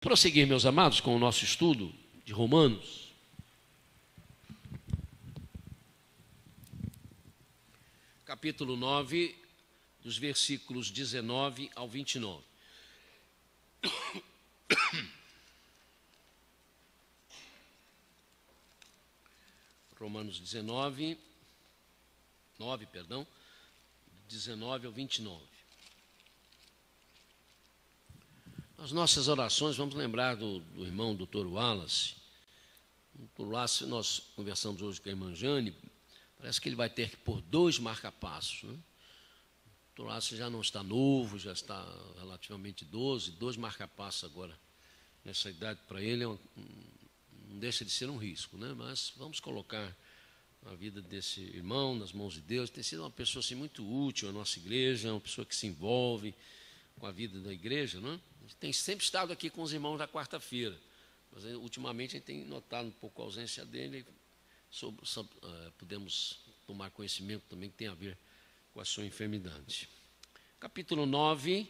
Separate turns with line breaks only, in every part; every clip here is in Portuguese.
prosseguir, meus amados, com o nosso estudo de Romanos. Capítulo 9, dos versículos 19 ao 29. Romanos 19 ao 29. As nossas orações, vamos lembrar do irmão Dr. Wallace. O Wallace, nós conversamos hoje com a irmã Jane, parece que ele vai ter que pôr 2 marca-passos, né? O Dr. Wallace já não está novo, já está relativamente idoso, 2 marca-passos agora, nessa idade, para ele, não deixa de ser um risco, né? Mas vamos colocar a vida desse irmão nas mãos de Deus. Tem sido uma pessoa assim, muito útil à nossa igreja, uma pessoa que se envolve com a vida da igreja, não é? A gente tem sempre estado aqui com os irmãos da quarta-feira, mas ultimamente a gente tem notado um pouco a ausência dele. Podemos tomar conhecimento também que tem a ver com a sua enfermidade. Capítulo 9,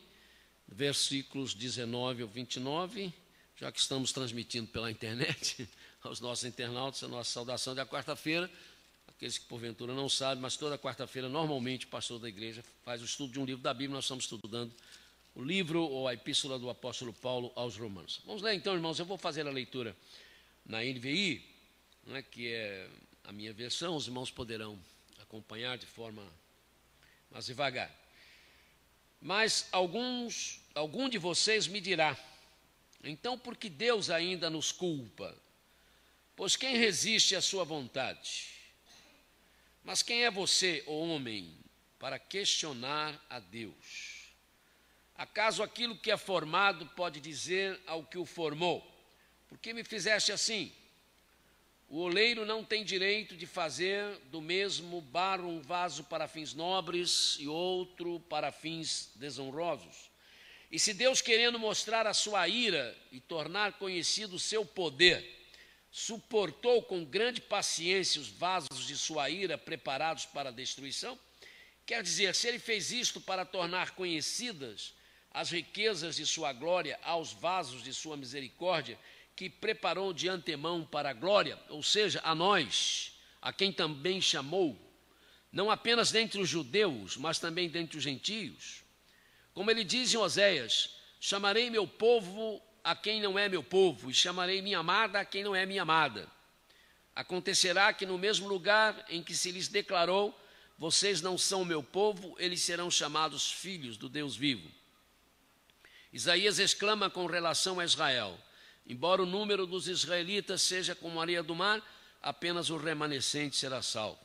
versículos 19 ao 29, já que estamos transmitindo pela internet aos nossos internautas, a nossa saudação da quarta-feira. Aqueles que porventura não sabem, mas toda quarta-feira, normalmente, o pastor da igreja faz o estudo de um livro da Bíblia. Nós estamos estudando o livro ou a epístola do apóstolo Paulo aos Romanos. Vamos ler então, irmãos. Eu vou fazer a leitura na NVI, né, que é a minha versão. Os irmãos poderão acompanhar de forma mais devagar. Mas algum de vocês me dirá: então, por que Deus ainda nos culpa? Pois quem resiste à sua vontade? Mas quem é você, ó homem, para questionar a Deus? Acaso aquilo que é formado pode dizer ao que o formou: por que me fizeste assim? O oleiro não tem direito de fazer do mesmo barro um vaso para fins nobres e outro para fins desonrosos. E se Deus, querendo mostrar a sua ira e tornar conhecido o seu poder, suportou com grande paciência os vasos de sua ira preparados para a destruição? Quer dizer, se ele fez isto para tornar conhecidas as riquezas de sua glória aos vasos de sua misericórdia, que preparou de antemão para a glória, ou seja, a nós, a quem também chamou, não apenas dentre os judeus, mas também dentre os gentios. Como ele diz em Oséias: chamarei meu povo a quem não é meu povo, e chamarei minha amada a quem não é minha amada. Acontecerá que no mesmo lugar em que se lhes declarou: vocês não são meu povo, eles serão chamados filhos do Deus vivo. Isaías exclama com relação a Israel: embora o número dos israelitas seja como a areia do mar, apenas o remanescente será salvo.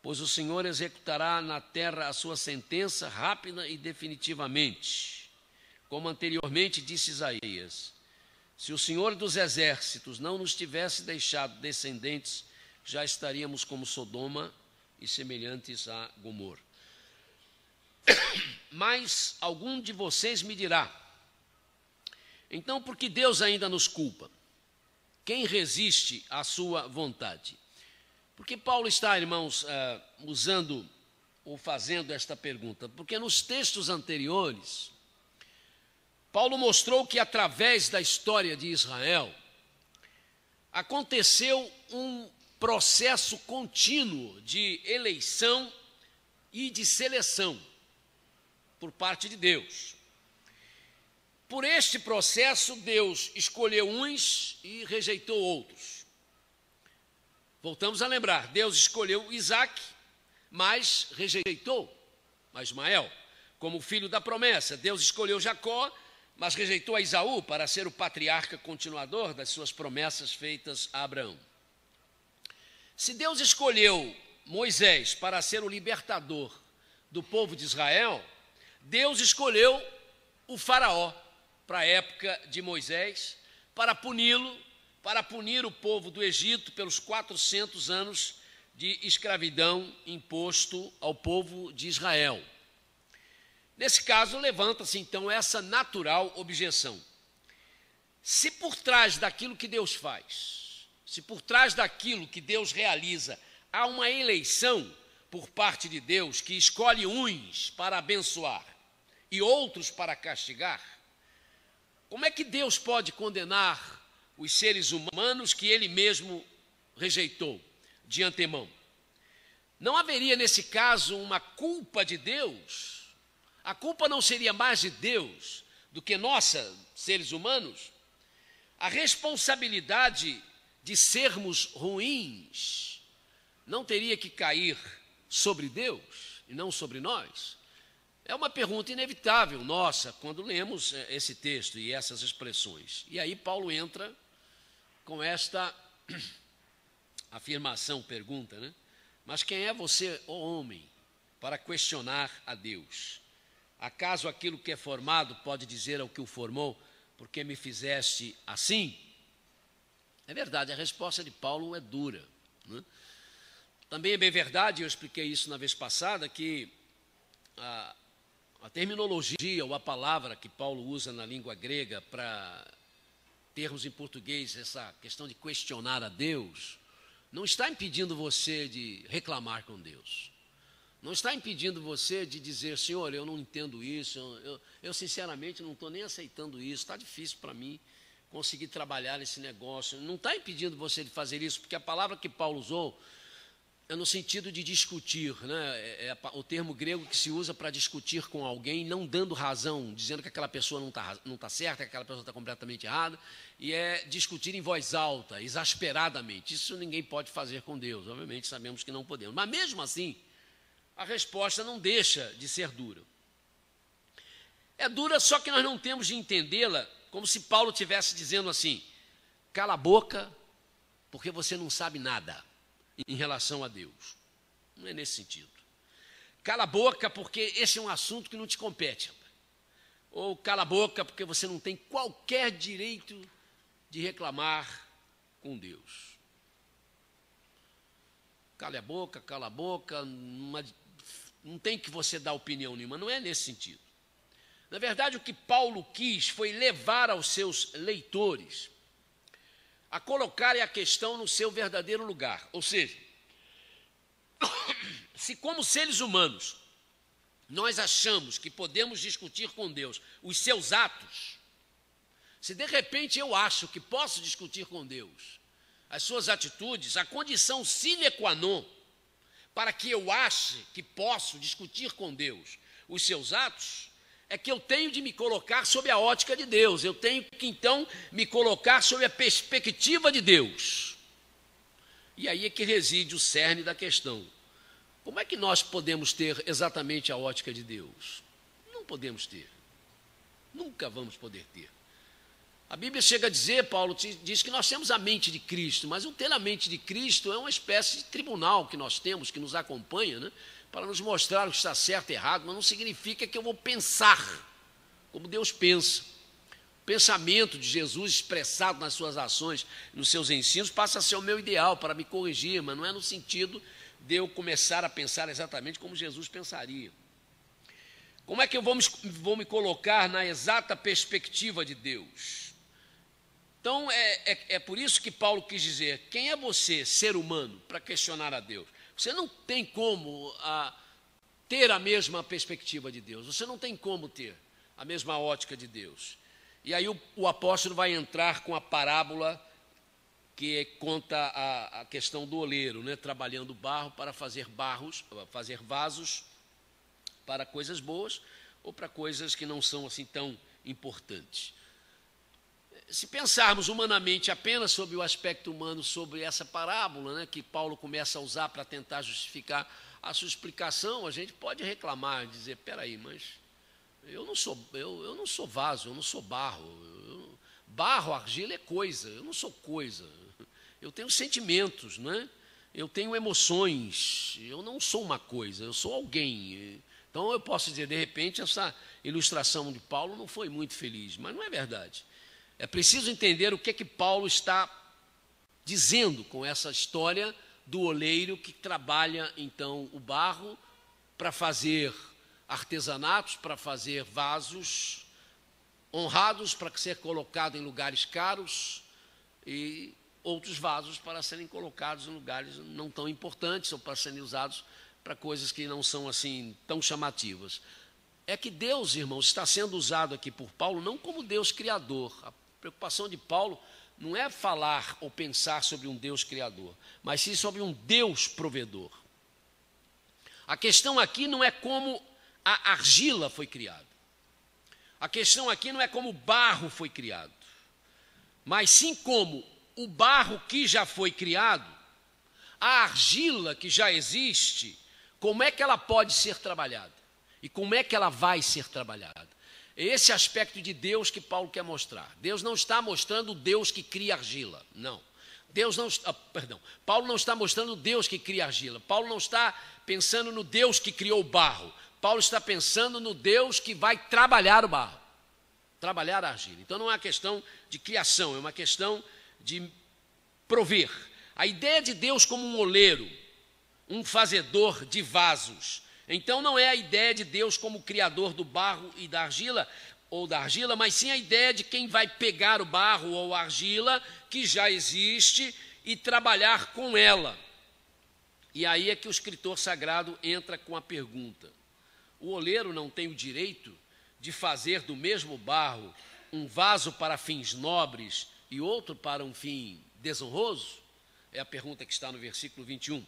Pois o Senhor executará na terra a sua sentença rápida e definitivamente. Como anteriormente disse Isaías: se o Senhor dos exércitos não nos tivesse deixado descendentes, já estaríamos como Sodoma e semelhantes a Gomorra. Mas algum de vocês me dirá: então, por que Deus ainda nos culpa? Quem resiste à sua vontade? Por que Paulo está, irmãos, usando ou fazendo esta pergunta? Porque nos textos anteriores, Paulo mostrou que através da história de Israel, aconteceu um processo contínuo de eleição e de seleção por parte de Deus. Por este processo, Deus escolheu uns e rejeitou outros. Voltamos a lembrar, Deus escolheu Isaac, mas rejeitou Ismael como filho da promessa. Deus escolheu Jacó, mas rejeitou a Esaú para ser o patriarca continuador das suas promessas feitas a Abraão. Se Deus escolheu Moisés para ser o libertador do povo de Israel, Deus escolheu o faraó para a época de Moisés, para puni-lo, para punir o povo do Egito pelos 400 anos de escravidão imposto ao povo de Israel. Nesse caso, levanta-se então essa natural objeção: se por trás daquilo que Deus faz, se por trás daquilo que Deus realiza, há uma eleição por parte de Deus que escolhe uns para abençoar e outros para castigar, Como é que Deus pode condenar os seres humanos que ele mesmo rejeitou de antemão? Não haveria nesse caso uma culpa de Deus? A culpa não seria mais de Deus do que nossa, seres humanos? A responsabilidade de sermos ruins não teria que cair sobre Deus e não sobre nós? É uma pergunta inevitável nossa quando lemos esse texto e essas expressões. E aí Paulo entra com esta afirmação, pergunta, né? Mas quem é você, ó homem, para questionar a Deus? Acaso aquilo que é formado pode dizer ao que o formou, porque me fizeste assim? É verdade, a resposta de Paulo é dura, né? Também é bem verdade, eu expliquei isso na vez passada, que a terminologia ou a palavra que Paulo usa na língua grega para termos em português essa questão de questionar a Deus, não está impedindo você de reclamar com Deus. Não está impedindo você de dizer, Senhor, eu não entendo isso, eu sinceramente não estou nem aceitando isso, está difícil para mim conseguir trabalhar esse negócio. Não está impedindo você de fazer isso, porque a palavra que Paulo usou é no sentido de discutir, né? É o termo grego que se usa para discutir com alguém, não dando razão, dizendo que aquela pessoa não tá certa, que aquela pessoa está completamente errada, e é discutir em voz alta, exasperadamente. Isso ninguém pode fazer com Deus, obviamente sabemos que não podemos. Mas mesmo assim, a resposta não deixa de ser dura. É dura, só que nós não temos de entendê-la como se Paulo estivesse dizendo assim, cala a boca, porque você não sabe nada em relação a Deus. Não é nesse sentido. Cala a boca porque esse é um assunto que não te compete. Ou cala a boca porque você não tem qualquer direito de reclamar com Deus. Cala a boca, não tem que você dar opinião nenhuma, não é nesse sentido. Na verdade, o que Paulo quis foi levar aos seus leitores a colocarem a questão no seu verdadeiro lugar. Ou seja, se como seres humanos nós achamos que podemos discutir com Deus os seus atos, se de repente eu acho que posso discutir com Deus as suas atitudes, a condição sine qua non para que eu ache que posso discutir com Deus os seus atos, é que eu tenho de me colocar sob a ótica de Deus, eu tenho que então me colocar sob a perspectiva de Deus. E aí é que reside o cerne da questão. Como é que nós podemos ter exatamente a ótica de Deus? Não podemos ter. Nunca vamos poder ter. A Bíblia chega a dizer, Paulo diz que nós temos a mente de Cristo, mas o ter a mente de Cristo é uma espécie de tribunal que nós temos, que nos acompanha, né, para nos mostrar o que está certo e errado, mas não significa que eu vou pensar como Deus pensa. O pensamento de Jesus expressado nas suas ações, nos seus ensinos, passa a ser o meu ideal para me corrigir, mas não é no sentido de eu começar a pensar exatamente como Jesus pensaria. Como é que eu vou me colocar na exata perspectiva de Deus? Então, é por isso que Paulo quis dizer, quem é você, ser humano, para questionar a Deus? Você não tem como ter a mesma perspectiva de Deus, você não tem como ter a mesma ótica de Deus. E aí o apóstolo vai entrar com a parábola que conta a questão do oleiro, né, trabalhando barro para fazer vasos para coisas boas ou para coisas que não são assim tão importantes. Se pensarmos humanamente apenas sobre o aspecto humano, sobre essa parábola, né, que Paulo começa a usar para tentar justificar a sua explicação, a gente pode reclamar, dizer, peraí, mas eu não sou vaso, eu não sou barro. Barro, argila é coisa, eu não sou coisa. Eu tenho sentimentos, né? Eu tenho emoções, eu não sou uma coisa, eu sou alguém. Então eu posso dizer, de repente, essa ilustração de Paulo não foi muito feliz, mas não é verdade. É preciso entender o que Paulo está dizendo com essa história do oleiro que trabalha, então, o barro para fazer artesanatos, para fazer vasos honrados, para ser colocado em lugares caros, e outros vasos para serem colocados em lugares não tão importantes ou para serem usados para coisas que não são assim tão chamativas. é que Deus, irmãos, está sendo usado aqui por Paulo não como Deus criador. A preocupação de Paulo não é falar ou pensar sobre um Deus criador, mas sim sobre um Deus provedor. A questão aqui não é como a argila foi criada. A questão aqui não é como o barro foi criado, mas sim como o barro que já foi criado, a argila que já existe, como é que ela pode ser trabalhada? E como é que ela vai ser trabalhada? É esse aspecto de Deus que Paulo quer mostrar. Deus não está mostrando o Deus que cria argila, não. Paulo não está mostrando o Deus que cria argila. Paulo não está pensando no Deus que criou o barro. Paulo está pensando no Deus que vai trabalhar o barro, trabalhar a argila. Então não é uma questão de criação, é uma questão de prover. A ideia de Deus como um oleiro, um fazedor de vasos. Então não é a ideia de Deus como criador do barro e da argila, mas sim a ideia de quem vai pegar o barro ou a argila que já existe e trabalhar com ela. E aí é que o escritor sagrado entra com a pergunta: o oleiro não tem o direito de fazer do mesmo barro um vaso para fins nobres e outro para um fim desonroso? É a pergunta que está no versículo 21.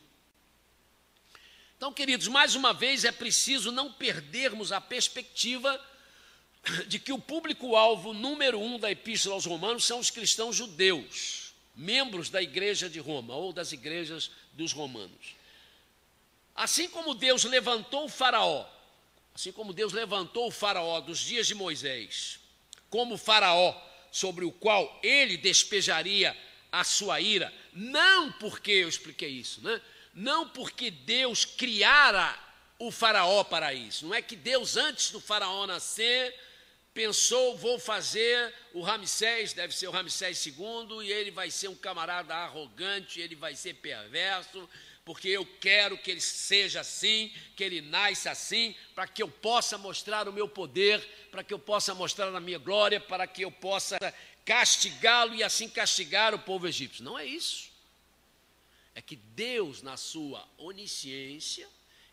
Então, queridos, mais uma vez é preciso não perdermos a perspectiva de que o público-alvo número 1 da Epístola aos Romanos são os cristãos judeus, membros da igreja de Roma ou das igrejas dos romanos. Assim como Deus levantou o faraó dos dias de Moisés, como faraó sobre o qual ele despejaria a sua ira, não porque, eu expliquei isso, né? Não porque Deus criara o faraó para isso. Não é que Deus, antes do faraó nascer, pensou, vou fazer o Ramsés, deve ser o Ramsés II, e ele vai ser um camarada arrogante, ele vai ser perverso, porque eu quero que ele seja assim, que ele nasça assim, para que eu possa mostrar o meu poder, para que eu possa mostrar a minha glória, para que eu possa castigá-lo e assim castigar o povo egípcio. Não é isso. É que Deus, na sua onisciência,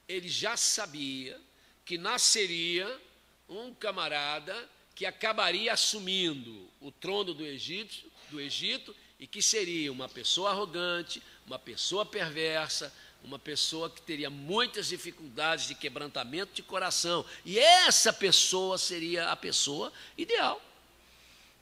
ele já sabia que nasceria um camarada que acabaria assumindo o trono do Egito e que seria uma pessoa arrogante, uma pessoa perversa, uma pessoa que teria muitas dificuldades de quebrantamento de coração. E essa pessoa seria a pessoa ideal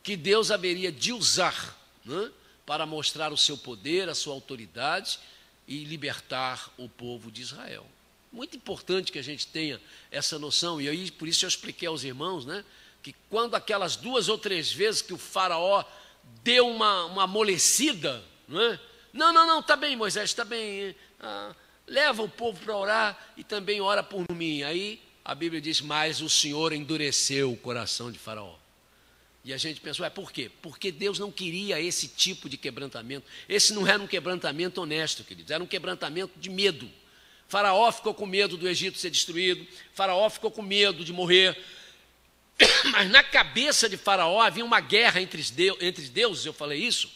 que Deus haveria de usar, né, para mostrar o seu poder, a sua autoridade e libertar o povo de Israel. Muito importante que a gente tenha essa noção, e aí por isso eu expliquei aos irmãos, né, que quando aquelas 2 ou 3 vezes que o faraó deu uma amolecida, né, não, está bem, Moisés, está bem, leva o povo para orar e também ora por mim. Aí a Bíblia diz, mas o Senhor endureceu o coração de faraó. E a gente pensou, por quê? Porque Deus não queria esse tipo de quebrantamento. Esse não era um quebrantamento honesto, queridos, era um quebrantamento de medo. Faraó ficou com medo do Egito ser destruído, Faraó ficou com medo de morrer. Mas na cabeça de Faraó havia uma guerra entre deuses, eu falei isso,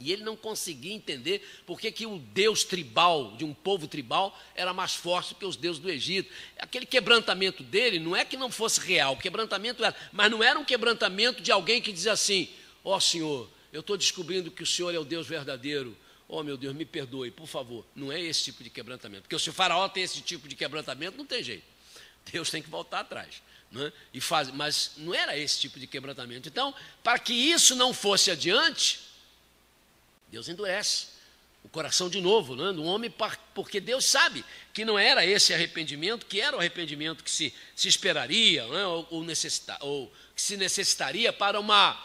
e ele não conseguia entender por que o Deus tribal, de um povo tribal, era mais forte que os deuses do Egito. Aquele quebrantamento dele não é que não fosse real, o quebrantamento era, mas não era um quebrantamento de alguém que dizia assim, ó Senhor, eu estou descobrindo que o Senhor é o Deus verdadeiro, ó meu Deus, me perdoe, por favor. Não é esse tipo de quebrantamento, porque se o faraó tem esse tipo de quebrantamento, não tem jeito, Deus tem que voltar atrás, né? Mas não era esse tipo de quebrantamento. Então, para que isso não fosse adiante, Deus endurece o coração de novo, né, do homem, porque Deus sabe que não era esse arrependimento, que era o arrependimento que se esperaria, né, ou que se necessitaria para uma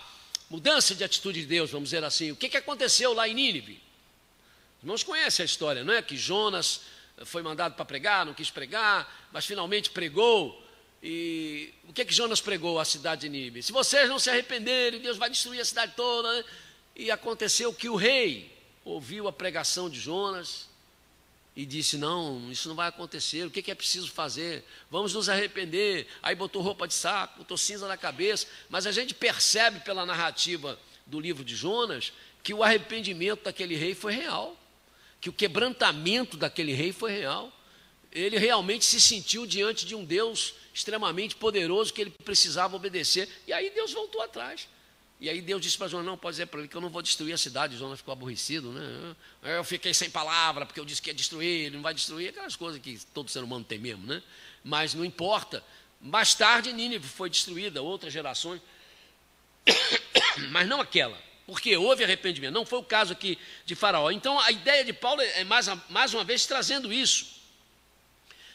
mudança de atitude de Deus, vamos dizer assim. O que aconteceu lá em Nínive? Os irmãos conhecem a história, não é? Que Jonas foi mandado para pregar, não quis pregar, mas finalmente pregou. E o que Jonas pregou à cidade de Nínive? Se vocês não se arrependerem, Deus vai destruir a cidade toda, né? E aconteceu que o rei ouviu a pregação de Jonas e disse, não, isso não vai acontecer, o que é preciso fazer? Vamos nos arrepender. Aí botou roupa de saco, botou cinza na cabeça, mas a gente percebe pela narrativa do livro de Jonas que o arrependimento daquele rei foi real, que o quebrantamento daquele rei foi real. ele realmente se sentiu diante de um Deus extremamente poderoso que ele precisava obedecer. E aí Deus voltou atrás. E aí Deus disse para Jonas, não, pode dizer para ele que eu não vou destruir a cidade. Jonas ficou aborrecido, né? Eu fiquei sem palavra, porque eu disse que ia destruir, ele não vai destruir, aquelas coisas que todo ser humano tem mesmo, né? Mas não importa. Mais tarde, Nínive foi destruída, outras gerações, mas não aquela, porque houve arrependimento. Não foi o caso aqui de Faraó. Então, a ideia de Paulo é, mais uma vez, trazendo isso.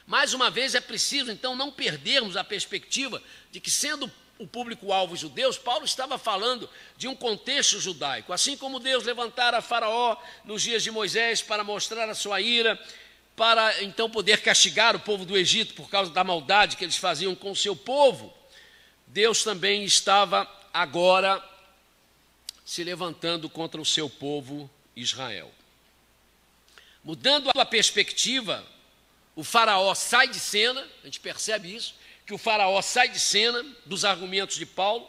Mais uma vez, é preciso, então, não perdermos a perspectiva de que, sendo o público-alvo judeus, Paulo estava falando de um contexto judaico. Assim como Deus levantara Faraó nos dias de Moisés para mostrar a sua ira, para então poder castigar o povo do Egito por causa da maldade que eles faziam com o seu povo, Deus também estava agora se levantando contra o seu povo Israel. Mudando a perspectiva, o Faraó sai de cena, a gente percebe isso, que o Faraó sai de cena dos argumentos de Paulo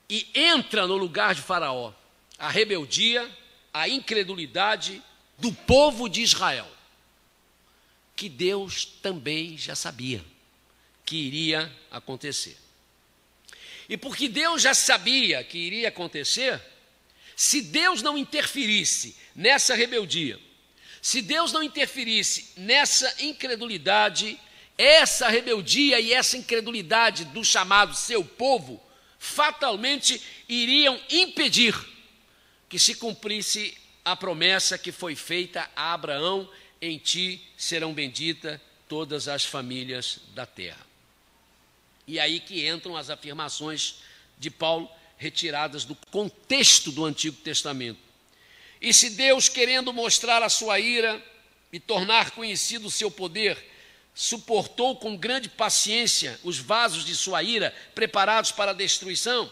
e entra no lugar de Faraó a rebeldia, a incredulidade do povo de Israel, que Deus também já sabia que iria acontecer. E porque Deus já sabia que iria acontecer, se Deus não interferisse nessa rebeldia, se Deus não interferisse nessa incredulidade, essa rebeldia e essa incredulidade do chamado seu povo, fatalmente iriam impedir que se cumprisse a promessa que foi feita a Abraão: em ti serão benditas todas as famílias da terra. E aí que entram as afirmações de Paulo, retiradas do contexto do Antigo Testamento. E se Deus, querendo mostrar a sua ira e tornar conhecido o seu poder, suportou com grande paciência os vasos de sua ira preparados para a destruição,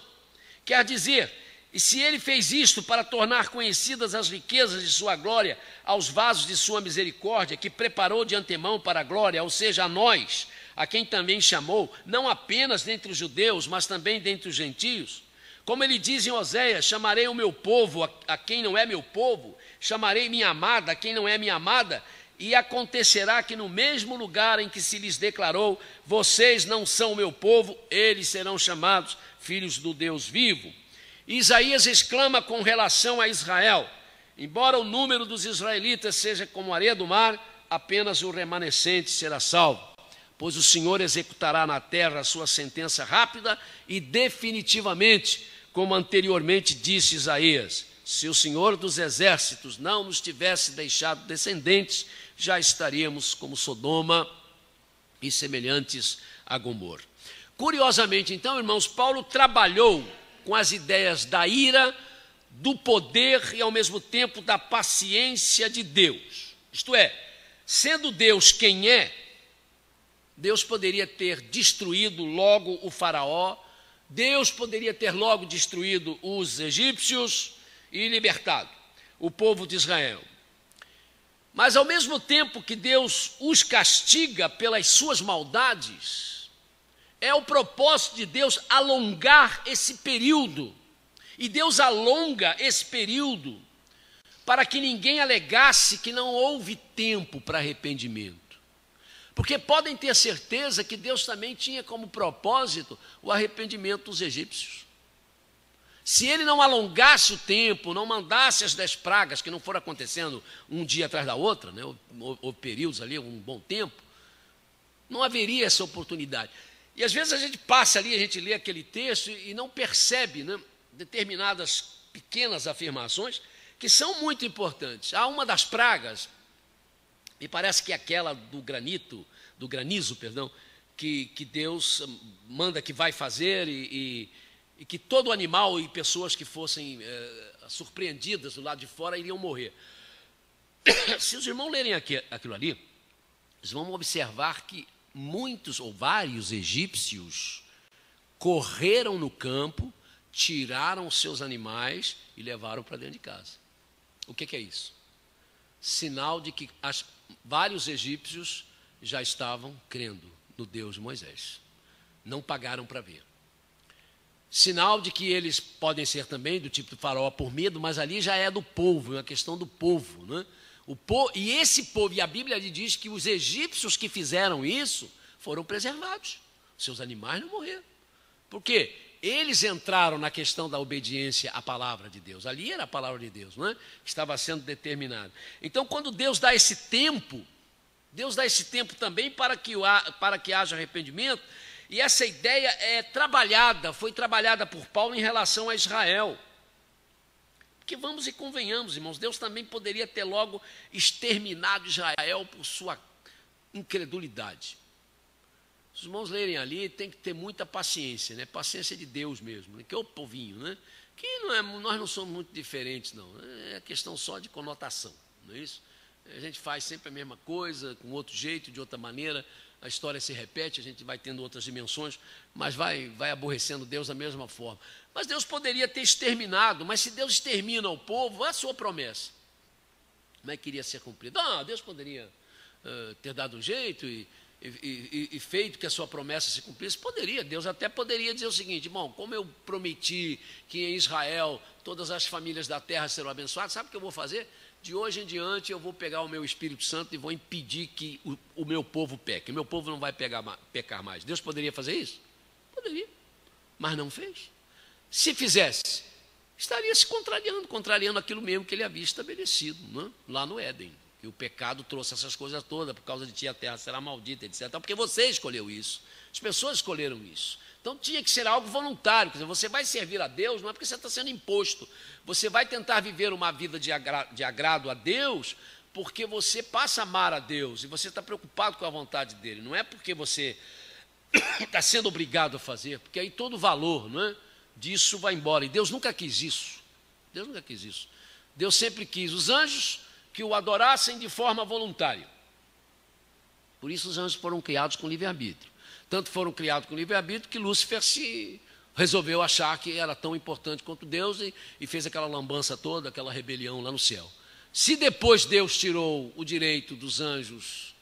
quer dizer, e se ele fez isto para tornar conhecidas as riquezas de sua glória aos vasos de sua misericórdia, que preparou de antemão para a glória, ou seja, a nós, a quem também chamou, não apenas dentre os judeus, mas também dentre os gentios, como ele diz em Oséias: chamarei o meu povo a quem não é meu povo, chamarei minha amada a quem não é minha amada, e acontecerá que no mesmo lugar em que se lhes declarou, vocês não são o meu povo, eles serão chamados filhos do Deus vivo. Isaías exclama com relação a Israel: embora o número dos israelitas seja como a areia do mar, apenas o remanescente será salvo, pois o Senhor executará na terra a sua sentença rápida e definitivamente, como anteriormente disse Isaías: se o Senhor dos exércitos não nos tivesse deixado descendentes, já estaríamos como Sodoma e semelhantes a Gomorra. Curiosamente, então, irmãos, Paulo trabalhou com as ideias da ira, do poder e, ao mesmo tempo, da paciência de Deus. Isto é, sendo Deus quem é, Deus poderia ter destruído logo o Faraó, Deus poderia ter logo destruído os egípcios e libertado o povo de Israel. Mas, ao mesmo tempo que Deus os castiga pelas suas maldades, é o propósito de Deus alongar esse período. E Deus alonga esse período para que ninguém alegasse que não houve tempo para arrependimento. Porque podem ter certeza que Deus também tinha como propósito o arrependimento dos egípcios. Se ele não alongasse o tempo, não mandasse as 10 pragas, que não foram acontecendo um dia atrás da outra, né, ou períodos ali, um bom tempo, não haveria essa oportunidade. E às vezes a gente passa ali, a gente lê aquele texto e não percebe, né, determinadas pequenas afirmações que são muito importantes. Há uma das pragas, me parece que é aquela do granizo, que Deus manda que vai fazer e que todo animal e pessoas que fossem surpreendidas do lado de fora iriam morrer. Se os irmãos lerem aquilo ali, eles vão observar que muitos ou vários egípcios correram no campo, tiraram os seus animais e levaram para dentro de casa. O que é isso? Sinal de que vários egípcios já estavam crendo no Deus de Moisés. Não pagaram para ver. Sinal de que eles podem ser também do tipo do Faraó por medo, mas ali já é do povo, é uma questão do povo, né? E esse povo, e a Bíblia diz que os egípcios que fizeram isso foram preservados. Seus animais não morreram. Por quê? Eles entraram na questão da obediência à palavra de Deus. Ali era a palavra de Deus, não é? Que estava sendo determinada. Então, quando Deus dá esse tempo, Deus dá esse tempo também para que haja arrependimento. E essa ideia foi trabalhada por Paulo em relação a Israel. Porque vamos e convenhamos, irmãos, Deus também poderia ter logo exterminado Israel por sua incredulidade. Se os irmãos lerem ali, tem que ter muita paciência, né? Paciência de Deus mesmo, né? Que é o povinho, né? Que nós não somos muito diferentes, não. É questão só de conotação, não é isso? A gente faz sempre a mesma coisa, com outro jeito, de outra maneira, a história se repete, a gente vai tendo outras dimensões, mas vai aborrecendo Deus da mesma forma. Mas Deus poderia ter exterminado, mas se Deus extermina o povo, é a sua promessa. Como é que iria ser cumprida? Deus poderia ter dado um jeito e feito que a sua promessa se cumprisse? Poderia, Deus até poderia dizer o seguinte: irmão, como eu prometi que em Israel todas as famílias da terra serão abençoadas, sabe o que eu vou fazer? De hoje em diante eu vou pegar o meu Espírito Santo e vou impedir que o meu povo peque. O meu povo não vai pecar mais. Deus poderia fazer isso? Poderia, mas não fez. Se fizesse, estaria se contrariando aquilo mesmo que ele havia estabelecido, né? Lá no Éden. Que o pecado trouxe essas coisas todas, por causa de ti a terra será maldita, etc. Porque você escolheu isso, as pessoas escolheram isso. Então tinha que ser algo voluntário, quer dizer, você vai servir a Deus, não é porque você está sendo imposto. Você vai tentar viver uma vida de agrado a Deus, porque você passa a amar a Deus, e você está preocupado com a vontade dEle. Não é porque você está sendo obrigado a fazer, porque aí todo o valor, não é, disso vai embora. E Deus nunca quis isso. Deus nunca quis isso. Deus sempre quis os anjos que o adorassem de forma voluntária. Por isso os anjos foram criados com livre-arbítrio. Tanto foram criados com livre-arbítrio que Lúcifer resolveu achar que era tão importante quanto Deus e fez aquela lambança toda, aquela rebelião lá no céu. Se depois Deus tirou o direito dos anjos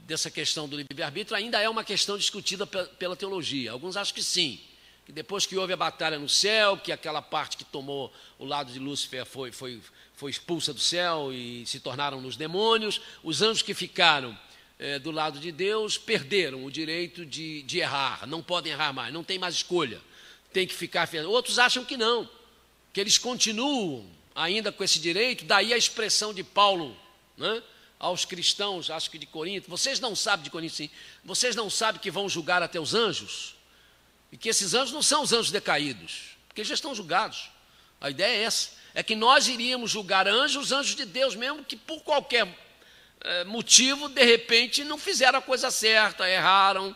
dessa questão do livre-arbítrio, ainda é uma questão discutida pela teologia. Alguns acham que sim, que depois que houve a batalha no céu, que aquela parte que tomou o lado de Lúcifer foi expulsa do céu e se tornaram nos demônios, os anjos que ficaram do lado de Deus perderam o direito de errar, não podem errar mais, não tem mais escolha, tem que ficar. Outros acham que não, que eles continuam ainda com esse direito. Daí a expressão de Paulo, né, aos cristãos, acho que de Corinto: vocês não sabem, de Corinto sim, vocês não sabem que vão julgar até os anjos, e que esses anjos não são os anjos decaídos, porque já estão julgados. A ideia é essa, é que nós iríamos julgar os anjos de Deus, mesmo que por qualquer motivo, de repente, não fizeram a coisa certa, erraram,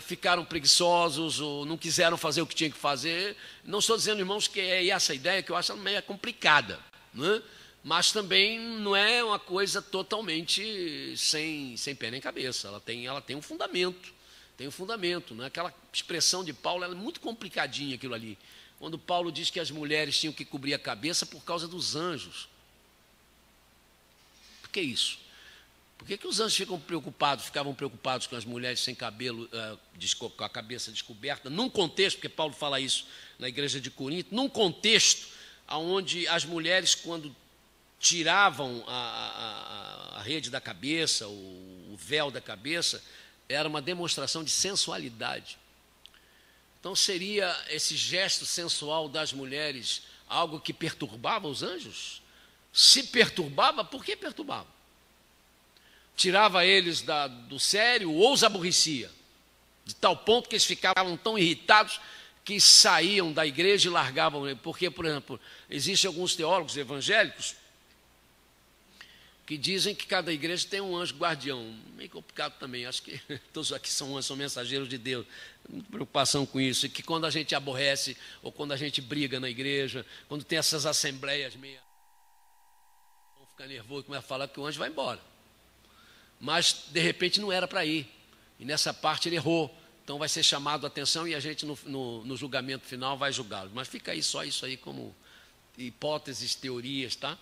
ficaram preguiçosos, ou não quiseram fazer o que tinha que fazer. Não estou dizendo, irmãos, que é essa ideia, que eu acho meio complicada, né? Mas também não é uma coisa totalmente sem pé nem cabeça. Ela tem um fundamento, né? Aquela expressão de Paulo, ela é muito complicadinha, aquilo ali. Quando Paulo diz que as mulheres tinham que cobrir a cabeça por causa dos anjos. Por que isso? Por que os anjos ficavam preocupados com as mulheres sem cabelo, com a cabeça descoberta? Num contexto, porque Paulo fala isso na igreja de Corinto, num contexto onde as mulheres, quando tiravam a rede da cabeça, o véu da cabeça, era uma demonstração de sensualidade. Então seria esse gesto sensual das mulheres algo que perturbava os anjos? Se perturbava, por que perturbava? Tirava eles do sério ou os aborrecia, de tal ponto que eles ficavam tão irritados que saíam da igreja e largavam. Porque, por exemplo, existem alguns teólogos evangélicos que dizem que cada igreja tem um anjo guardião. Meio complicado também, acho que todos aqui são mensageiros de Deus. Muita preocupação com isso, e que quando a gente aborrece, ou quando a gente briga na igreja, quando tem essas assembleias meio, vão ficar nervoso e começam a falar que o anjo vai embora. Mas, de repente, não era para ir. E nessa parte ele errou. Então vai ser chamado a atenção e a gente, no julgamento final, vai julgá-lo. Mas fica aí só isso aí como hipóteses, teorias, tá?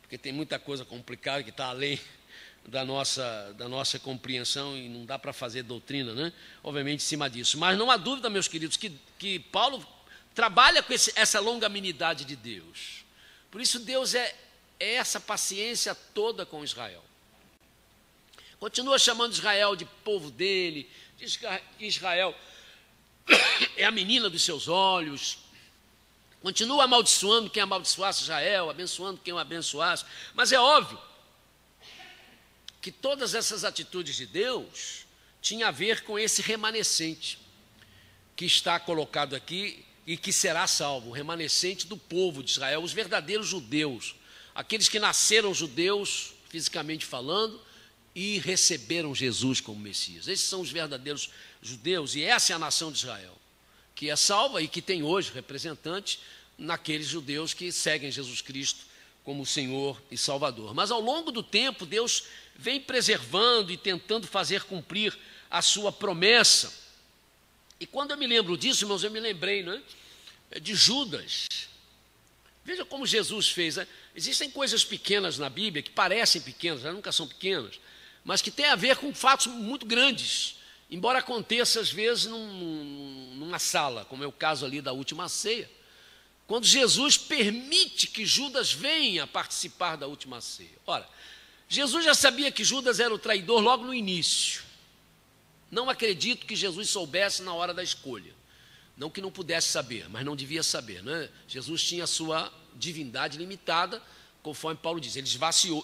Porque tem muita coisa complicada que está além da nossa compreensão e não dá para fazer doutrina, né? Obviamente, em cima disso. Mas não há dúvida, meus queridos, que Paulo trabalha com essa longanimidade de Deus. Por isso Deus é é essa paciência toda com Israel. Continua chamando Israel de povo dele, diz que Israel é a menina dos seus olhos, continua amaldiçoando quem amaldiçoasse Israel, abençoando quem o abençoasse, mas é óbvio que todas essas atitudes de Deus tinham a ver com esse remanescente que está colocado aqui e que será salvo, o remanescente do povo de Israel, os verdadeiros judeus, aqueles que nasceram judeus, fisicamente falando, e receberam Jesus como Messias. Esses são os verdadeiros judeus, e essa é a nação de Israel, que é salva e que tem hoje representantes naqueles judeus que seguem Jesus Cristo como Senhor e Salvador. Mas ao longo do tempo, Deus vem preservando e tentando fazer cumprir a sua promessa. E quando eu me lembro disso, irmãos, eu me lembrei, não é, de Judas. Veja como Jesus fez. Né? Existem coisas pequenas na Bíblia que parecem pequenas, elas nunca são pequenas, mas que têm a ver com fatos muito grandes, embora aconteça às vezes numa sala, como é o caso ali da última ceia, quando Jesus permite que Judas venha participar da última ceia. Ora, Jesus já sabia que Judas era o traidor logo no início. Não acredito que Jesus soubesse na hora da escolha. Não que não pudesse saber, mas não devia saber. Né? Jesus tinha a sua divindade limitada, conforme Paulo diz. Ele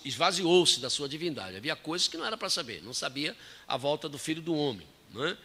esvaziou-se da sua divindade. Havia coisas que não era para saber. Não sabia a volta do Filho do Homem. Né?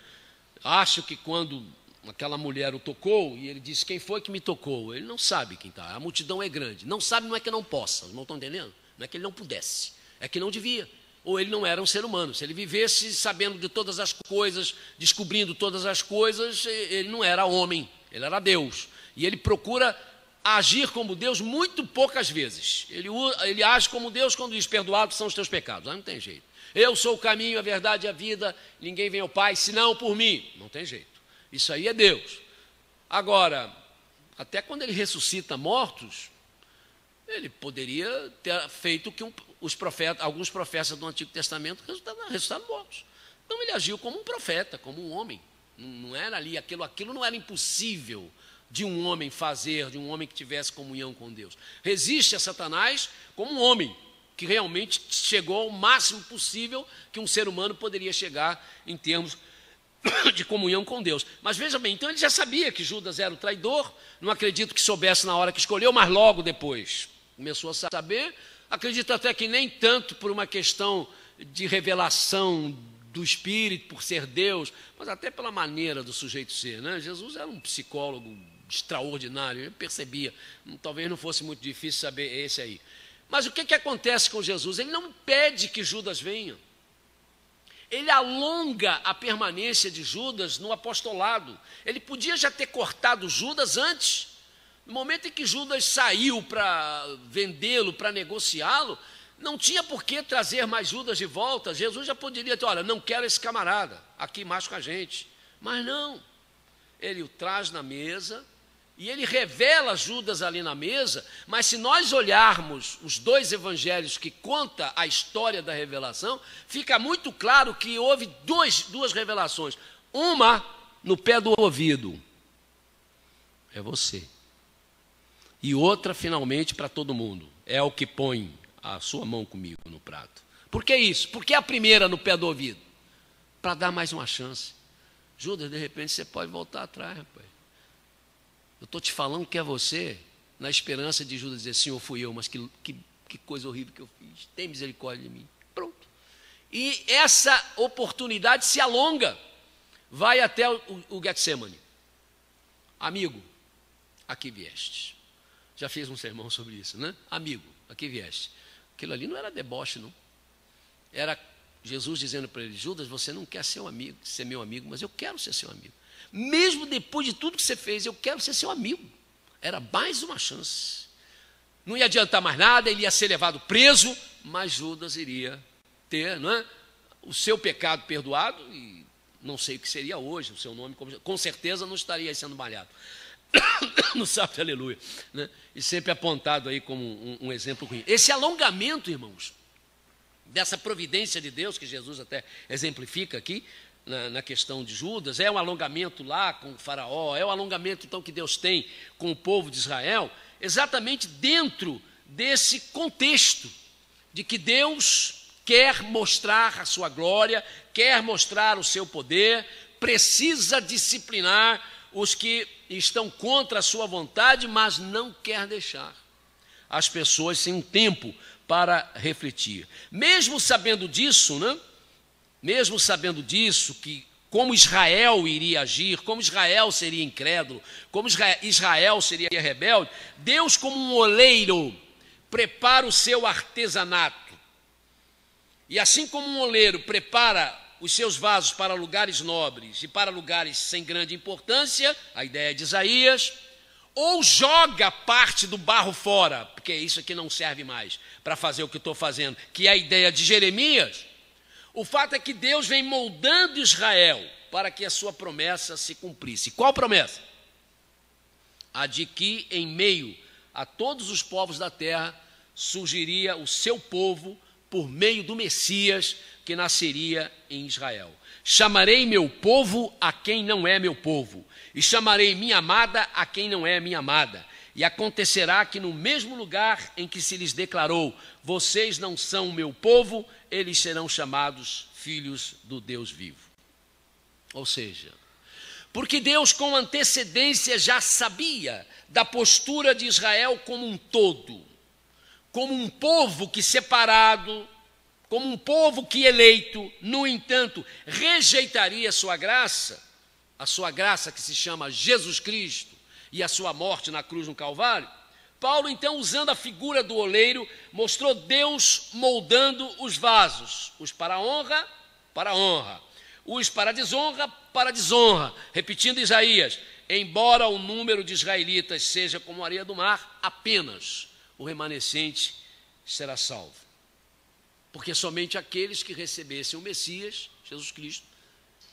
Acho que quando aquela mulher o tocou, e ele disse, quem foi que me tocou? Ele não sabe quem está. A multidão é grande. Não sabe não é que não possa. Os irmãos estão entendendo? Não é que ele não pudesse. É que não devia. Ou ele não era um ser humano. Se ele vivesse sabendo de todas as coisas, descobrindo todas as coisas, ele não era homem, ele era Deus. E ele procura agir como Deus muito poucas vezes. Ele age como Deus quando diz, perdoados são os teus pecados. Aí não tem jeito. Eu sou o caminho, a verdade e a vida, ninguém vem ao Pai, senão por mim. Não tem jeito. Isso aí é Deus. Agora, até quando ele ressuscita mortos, ele poderia ter feito o que alguns profetas do Antigo Testamento ressuscitaram mortos. Então ele agiu como um profeta, como um homem. Não era ali, aquilo não era impossível de um homem fazer, de um homem que tivesse comunhão com Deus. Resiste a Satanás como um homem, que realmente chegou ao máximo possível que um ser humano poderia chegar em termos de comunhão com Deus. Mas veja bem, então ele já sabia que Judas era o traidor, não acredito que soubesse na hora que escolheu, mas logo depois começou a saber. Acredito até que nem tanto por uma questão de revelação do Espírito, por ser Deus, mas até pela maneira do sujeito ser. Né? Jesus era um psicólogo extraordinário, eu percebia, talvez não fosse muito difícil saber esse aí. Mas o que acontece com Jesus? Ele não pede que Judas venha. Ele alonga a permanência de Judas no apostolado. Ele podia já ter cortado Judas antes. No momento em que Judas saiu para vendê-lo, para negociá-lo, não tinha por que trazer mais Judas de volta. Jesus já poderia ter, olha, não quero esse camarada aqui mais com a gente. Mas não. Ele o traz na mesa e ele revela Judas ali na mesa, mas se nós olharmos os dois evangelhos que contam a história da revelação, fica muito claro que houve duas revelações. Uma no pé do ouvido. É você. E outra, finalmente, para todo mundo. É o que põe a sua mão comigo no prato. Por que isso? Por que a primeira no pé do ouvido? Para dar mais uma chance. Judas, de repente, você pode voltar atrás, rapaz. Eu estou te falando que é você, na esperança de Judas dizer, Senhor, fui eu, mas que coisa horrível que eu fiz. Tem misericórdia de mim. Pronto. E essa oportunidade se alonga. Vai até o Getsemane. Amigo, aqui vieste. Já fiz um sermão sobre isso, né? Amigo, aqui vieste. Aquilo ali não era deboche, não. Era Jesus dizendo para ele, Judas, você não quer ser meu amigo, mas eu quero ser seu amigo. Mesmo depois de tudo que você fez, eu quero ser seu amigo. Era mais uma chance. Não ia adiantar mais nada, ele ia ser levado preso, mas Judas iria ter, não é, o seu pecado perdoado, e não sei o que seria hoje, o seu nome, com certeza não estaria sendo malhado. No sábado, aleluia, né? E sempre apontado aí como um exemplo ruim. Esse alongamento, irmãos, dessa providência de Deus, que Jesus até exemplifica aqui, na questão de Judas, é um alongamento lá com o faraó, é o alongamento então que Deus tem com o povo de Israel, exatamente dentro desse contexto de que Deus quer mostrar a sua glória, quer mostrar o seu poder, precisa disciplinar os que estão contra a sua vontade, mas não quer deixar as pessoas sem um tempo para refletir. Mesmo sabendo disso, né? Mesmo sabendo disso, que como Israel iria agir, como Israel seria incrédulo, como Israel seria rebelde, Deus, como um oleiro, prepara o seu artesanato. E assim como um oleiro prepara os seus vasos para lugares nobres e para lugares sem grande importância, a ideia de Isaías, ou joga parte do barro fora, porque isso aqui não serve mais para fazer o que estou fazendo, que é a ideia de Jeremias. O fato é que Deus vem moldando Israel para que a sua promessa se cumprisse. Qual promessa? A de que em meio a todos os povos da terra surgiria o seu povo por meio do Messias que nasceria em Israel. Chamarei meu povo a quem não é meu povo, e chamarei minha amada a quem não é minha amada. E acontecerá que no mesmo lugar em que se lhes declarou, vocês não são meu povo, eles serão chamados filhos do Deus vivo. Ou seja, porque Deus com antecedência já sabia da postura de Israel como um todo, como um povo que separado, como um povo que eleito, no entanto, rejeitaria a sua graça que se chama Jesus Cristo, e a sua morte na cruz no Calvário. Paulo, então, usando a figura do oleiro, mostrou Deus moldando os vasos, os para honra, os para desonra, repetindo Isaías, embora o número de israelitas seja como a areia do mar, apenas o remanescente será salvo. Porque somente aqueles que recebessem o Messias, Jesus Cristo,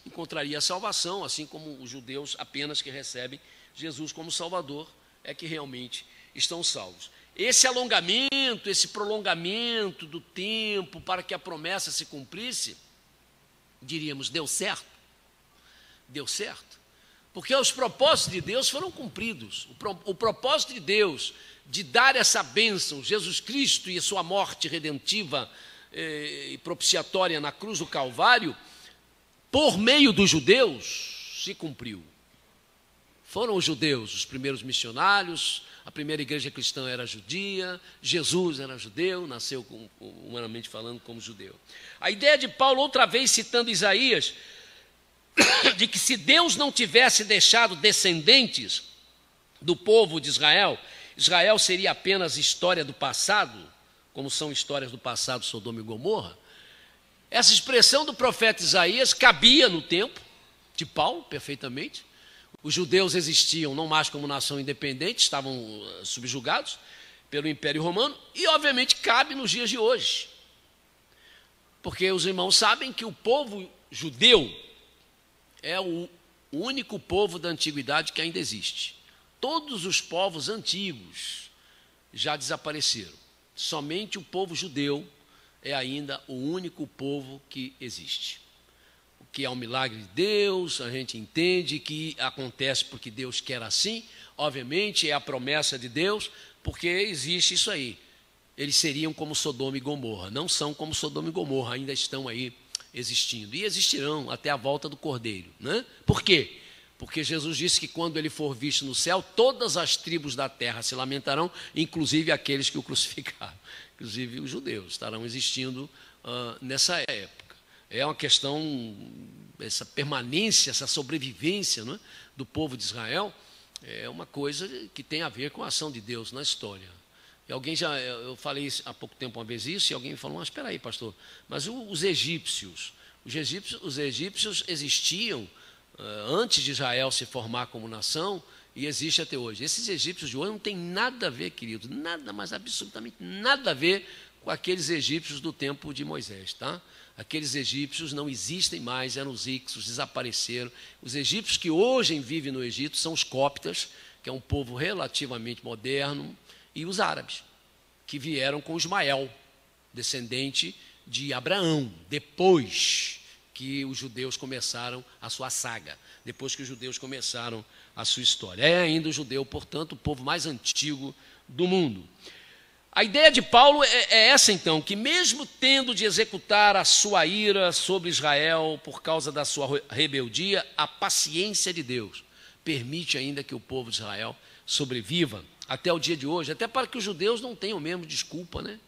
encontraria a salvação, assim como os judeus apenas que recebem Jesus como Salvador é que realmente estão salvos. Esse alongamento, esse prolongamento do tempo para que a promessa se cumprisse, diríamos, deu certo? Deu certo. Porque os propósitos de Deus foram cumpridos. O propósito de Deus de dar essa bênção, Jesus Cristo e a sua morte redentiva e propiciatória na cruz do Calvário, por meio dos judeus, se cumpriu. Foram os judeus os primeiros missionários, a primeira igreja cristã era judia, Jesus era judeu, nasceu, humanamente falando, como judeu. A ideia de Paulo, outra vez citando Isaías, de que se Deus não tivesse deixado descendentes do povo de Israel, Israel seria apenas história do passado, como são histórias do passado Sodoma e Gomorra. Essa expressão do profeta Isaías cabia no tempo de Paulo, perfeitamente. Os judeus existiam não mais como nação independente, estavam subjugados pelo Império Romano, e obviamente cabe nos dias de hoje. Porque os irmãos sabem que o povo judeu é o único povo da antiguidade que ainda existe. Todos os povos antigos já desapareceram. Somente o povo judeu é ainda o único povo que existe. O que é um milagre de Deus, a gente entende que acontece porque Deus quer assim, obviamente é a promessa de Deus, porque existe isso aí. Eles seriam como Sodoma e Gomorra, não são como Sodoma e Gomorra, ainda estão aí existindo, e existirão até a volta do Cordeiro, né? Por quê? Porque Jesus disse que quando ele for visto no céu, todas as tribos da terra se lamentarão, inclusive aqueles que o crucificaram, inclusive os judeus estarão existindo nessa época. É uma questão, essa permanência, essa sobrevivência, né, do povo de Israel, é uma coisa que tem a ver com a ação de Deus na história. E eu falei há pouco tempo uma vez isso, e alguém me falou, mas espera aí, pastor, mas os egípcios existiam antes de Israel se formar como nação, e existe até hoje. Esses egípcios de hoje não tem nada a ver, queridos, nada, mas absolutamente nada a ver com aqueles egípcios do tempo de Moisés, tá? Aqueles egípcios não existem mais, eram os ixos, desapareceram. Os egípcios que hoje vivem no Egito são os coptas, que é um povo relativamente moderno, e os árabes, que vieram com Ismael, descendente de Abraão, depois que os judeus começaram a sua saga, depois que os judeus começaram a sua história. É ainda o judeu, portanto, o povo mais antigo do mundo. A ideia de Paulo é essa, então, que mesmo tendo de executar a sua ira sobre Israel por causa da sua rebeldia, a paciência de Deus permite ainda que o povo de Israel sobreviva até o dia de hoje, até para que os judeus não tenham mesmo desculpa, né?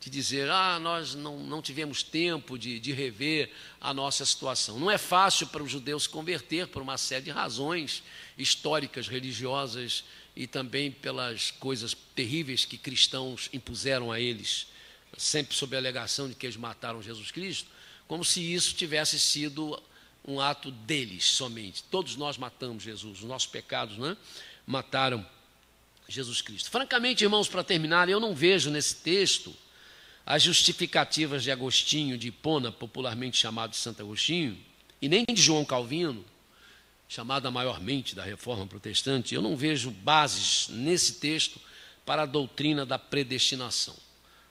De dizer, nós não tivemos tempo de rever a nossa situação. Não é fácil para os judeus se converter por uma série de razões históricas, religiosas e também pelas coisas terríveis que cristãos impuseram a eles, sempre sob a alegação de que eles mataram Jesus Cristo, como se isso tivesse sido um ato deles somente. Todos nós matamos Jesus, os nossos pecados, né, mataram Jesus Cristo. Francamente, irmãos, para terminar, eu não vejo nesse texto as justificativas de Agostinho de Hipona, popularmente chamado de Santo Agostinho, e nem de João Calvino, chamado a maior mente da Reforma Protestante. Eu não vejo bases nesse texto para a doutrina da predestinação,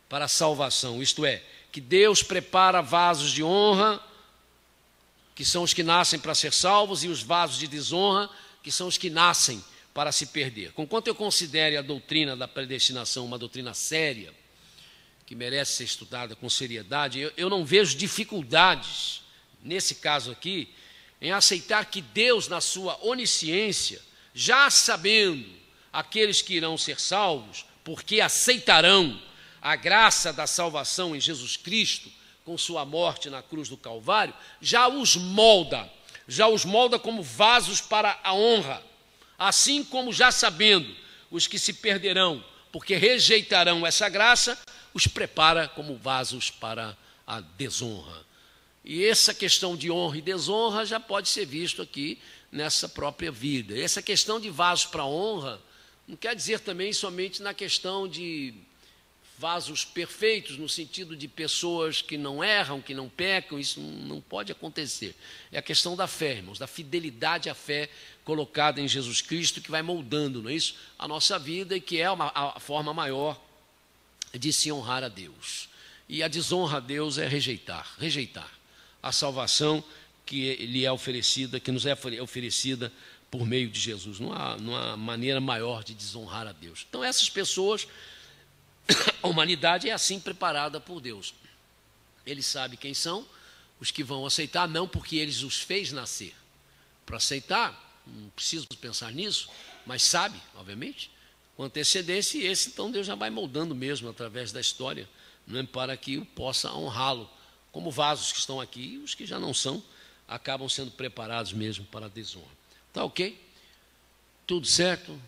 para a salvação, isto é, que Deus prepara vasos de honra, que são os que nascem para ser salvos, e os vasos de desonra, que são os que nascem para se perder. Conquanto eu considere a doutrina da predestinação uma doutrina séria, que merece ser estudada com seriedade, eu não vejo dificuldades, nesse caso aqui, em aceitar que Deus, na sua onisciência, já sabendo aqueles que irão ser salvos, porque aceitarão a graça da salvação em Jesus Cristo, com sua morte na cruz do Calvário, já os molda como vasos para a honra, assim como já sabendo os que se perderão, porque rejeitarão essa graça, os prepara como vasos para a desonra. E essa questão de honra e desonra já pode ser visto aqui nessa própria vida. Essa questão de vasos para honra não quer dizer também somente na questão de vasos perfeitos, no sentido de pessoas que não erram, que não pecam. Isso não pode acontecer. É a questão da fé, irmãos, da fidelidade à fé colocada em Jesus Cristo, que vai moldando, não é isso? A nossa vida, e que é a forma maior de se honrar a Deus. E a desonra a Deus é rejeitar a salvação que lhe é oferecida, que nos é oferecida por meio de Jesus. Não há maneira maior de desonrar a Deus. Então, essas pessoas, a humanidade é assim preparada por Deus. Ele sabe quem são os que vão aceitar, não porque Ele os fez nascer. Para aceitar, não preciso pensar nisso, mas sabe, obviamente, com antecedência, e esse, então, Deus já vai moldando mesmo através da história, não é, para que eu possa honrá-lo, como vasos que estão aqui, e os que já não são, acabam sendo preparados mesmo para a desonra. Tá ok? Tudo certo?